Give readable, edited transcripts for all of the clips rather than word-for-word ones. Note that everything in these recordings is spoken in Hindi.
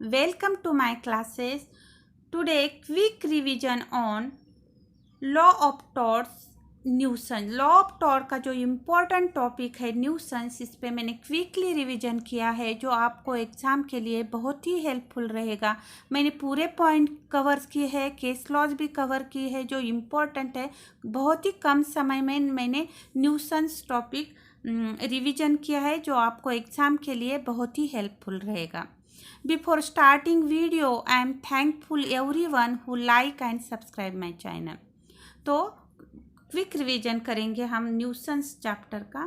Welcome to my classes. Today, quick revision on law of torts न्यूसन। Law of torque का जो इम्पोर्टेंट टॉपिक है न्यूसन्स, इस पे मैंने क्विकली रिवीजन किया है जो आपको एग्ज़ाम के लिए बहुत ही हेल्पफुल रहेगा। मैंने पूरे पॉइंट कवर किए हैं, केस लॉज भी कवर किए हैं जो इम्पोर्टेंट है। बहुत ही कम समय में मैंने न्यूसन्स टॉपिक रिवीजन किया है जो आपको एग्ज़ाम के लिए बहुत ही हेल्पफुल रहेगा। Before starting video, I am thankful everyone who like and subscribe my channel। तो क्विक रिवीजन करेंगे हम न्यूसेंस चैप्टर का।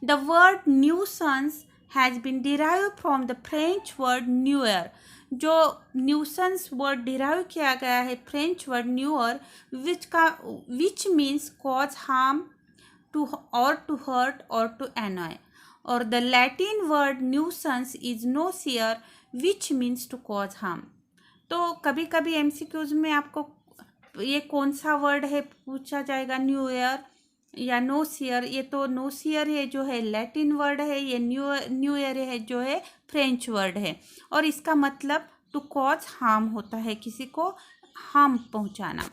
The word nuisance has been derive from the French word न्यूअर। जो न्यूसेंस वर्ड डिराइव किया गया है फ्रेंच वर्ड न्यूअर, which means cause harm to और टू हर्ट और टू एनॉय। और the Latin word nuisance is नोसियर which means to cause harm. तो कभी कभी एमसीक्यूज में आपको ये कौन सा वर्ड है पूछा जाएगा, न्यूयर या नोसियर। ये तो नोसियर है जो है लैटिन वर्ड है, ये न्यूयर है जो है फ्रेंच वर्ड है, और इसका मतलब टू कॉज हार्म होता है, किसी को हार्म पहुंचाना।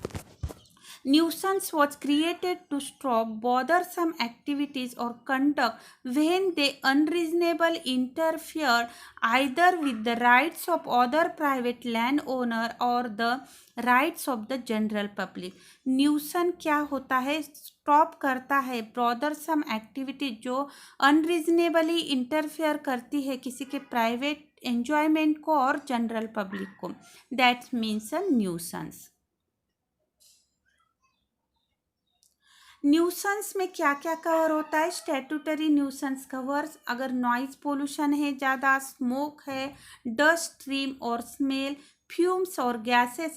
Nuisance was created to stop bothersome activities or conduct when they unreasonably interfere either with the rights of other private landowner or the rights of the general public। न्यूसन क्या होता है? स्टॉप करता है बॉदरसम एक्टिविटी जो अनरीजनेबली इंटरफेयर करती है किसी के प्राइवेट एंजॉयमेंट को और जनरल पब्लिक को। That means a nuisance. Nuisance में क्या क्या कवर होता है? स्टैट्यूटरी न्यूसेंस कवर्स, अगर नॉइज पोल्यूशन है ज़्यादा, स्मोक है, डस्ट, स्ट्रीम और स्मेल, फ्यूम्स और gases,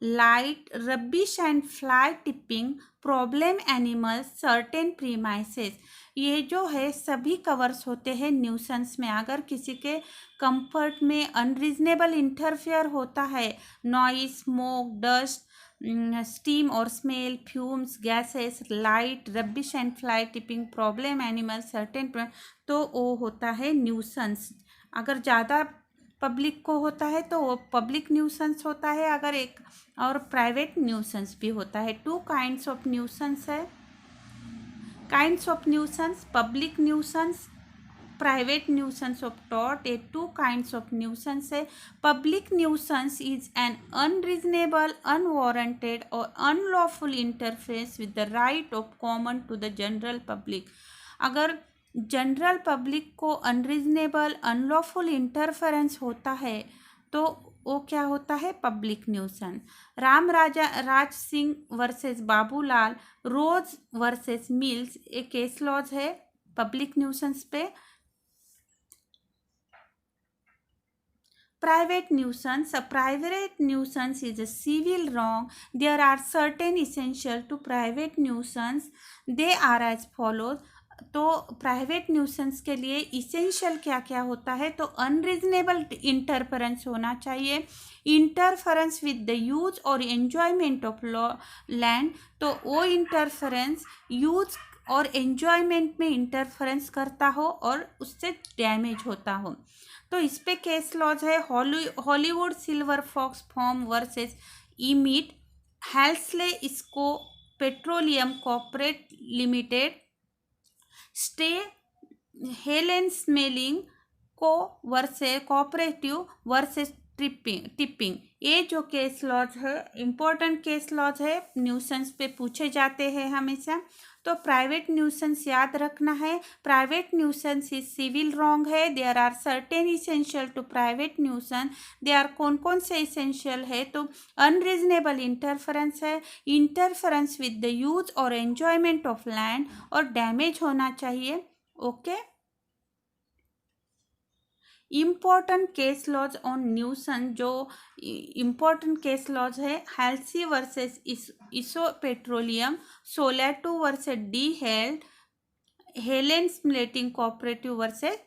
light, rubbish and fly tipping, problem animals, certain premises, ये जो है सभी कवर्स होते हैं न्यूसेंस में। अगर किसी के कंफर्ट में अनरीजनेबल इंटरफेयर होता है, नॉइज, स्मोक, डस्ट, स्टीम और smell, fumes, gases, light, rubbish and fly tipping, problem animal, certain, तो वो होता है न्यूसेंस। अगर ज़्यादा पब्लिक को होता है तो वो पब्लिक न्यूसेंस होता है, अगर एक और प्राइवेट न्यूसेंस भी होता है। टू काइंड्स ऑफ न्यूसेंस है। Kinds of nuisance, public nuisance, private nuisance of tort. ये टू काइंड्स ऑफ न्यूसेंस है। Public nuisance is an unreasonable, unwarranted और unlawful interference with the right of common to the general public. अगर जनरल पब्लिक को अनरीजनेबल, अनलॉफुल इंटरफेरेंस होता है तो वो क्या होता है? Public nuisance. Raj Singh versus Babulal, Rose versus Mills, एक केस लॉज है पब्लिक न्यूसेंस पे। Private nuisance. A private nuisance is a civil wrong. There are certain essential to private nuisance. They are as follows। तो प्राइवेट न्यूसेंस के लिए इसेंशियल क्या क्या होता है? तो अनरीजनेबल इंटरफेरेंस होना चाहिए, इंटरफेरेंस विद द यूज और एंजॉयमेंट ऑफ लैंड। तो वो इंटरफेरेंस यूज और एंजॉयमेंट में इंटरफेरेंस करता हो और उससे डैमेज होता हो। तो इस पे केस लॉज है Hollywood silver fox farm versus Emmett, Halsey Esso petroleum corporate limited, St Helen smelting co versus cooperative versus Tipping. ये जो केस लॉज है इम्पोर्टेंट केस लॉज है, न्यूसेंस पे पूछे जाते हैं हमेशा। तो प्राइवेट न्यूसेंस याद रखना है। Private nuisance is civil wrong है। There are certain essential to private nuisance. They are कौन कौन से इसेंशियल है? तो अनरीजनेबल इंटरफेरेंस है, इंटरफेरेंस विद द यूज और एंजॉयमेंट ऑफ लैंड, और डैमेज होना चाहिए। Okay. Important case laws on nuisance, जो इम्पॉर्टेंट केस लॉज है, हेल्सी वर्सेस इसो पेट्रोलियम, सोलेटो वर्सेस डी हेल्ड, Helen splitting cooperative versus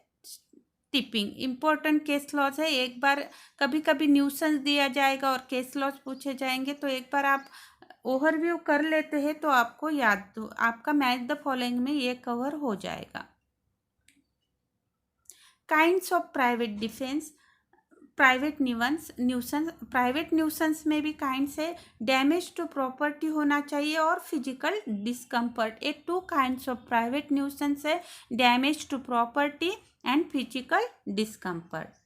Tipping. Important case laws है। एक बार कभी कभी न्यूसेंस दिया जाएगा और केस लॉज पूछे जाएंगे, तो एक बार आप ओवरव्यू कर लेते हैं तो आपको याद, तो आपका मैच द फॉलोइंग में ये कवर हो जाएगा। Kinds of private defence. Private nuisance में भी काइंड्स है, डैमेज टू प्रॉपर्टी होना चाहिए और फिजिकल डिस्कम्फर्ट। ये 2 काइंड्स ऑफ प्राइवेट न्यूसेंस है, damage to property and physical discomfort.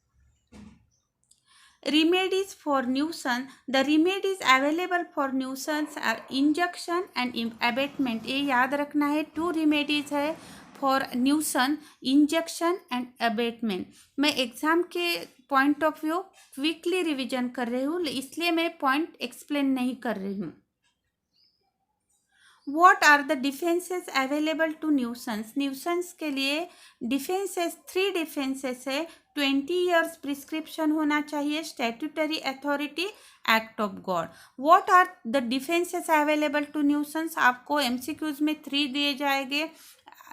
Remedies for nuisance. The remedies available for nuisance are injunction and abatement. ये याद रखना है, 2 remedies है for nuisance, injection and abatement. मैं एग्जाम के point of view quickly revision कर रही हूँ, इसलिए मैं पॉइंट एक्सप्लेन नहीं कर रही हूँ। What are the defenses available to nuisance? Nuisance के लिए डिफेंसेस 3 डिफेंसेस है। 20 years प्रिस्क्रिप्शन होना चाहिए, statutory authority, act of God. What are the defences available to nuisance? आपको एमसीक्यूज में 3 दिए जाएंगे,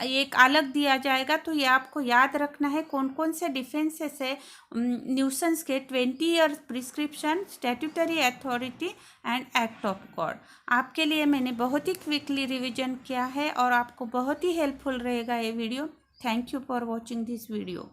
एक अलग दिया जाएगा, तो ये आपको याद रखना है कौन कौन से डिफेंसेस है न्यूसेंस के। 20 years prescription, statutory authority and act of God. आपके लिए मैंने बहुत ही क्विकली रिवीजन किया है और आपको बहुत ही हेल्पफुल रहेगा ये video. Thank you for watching this video.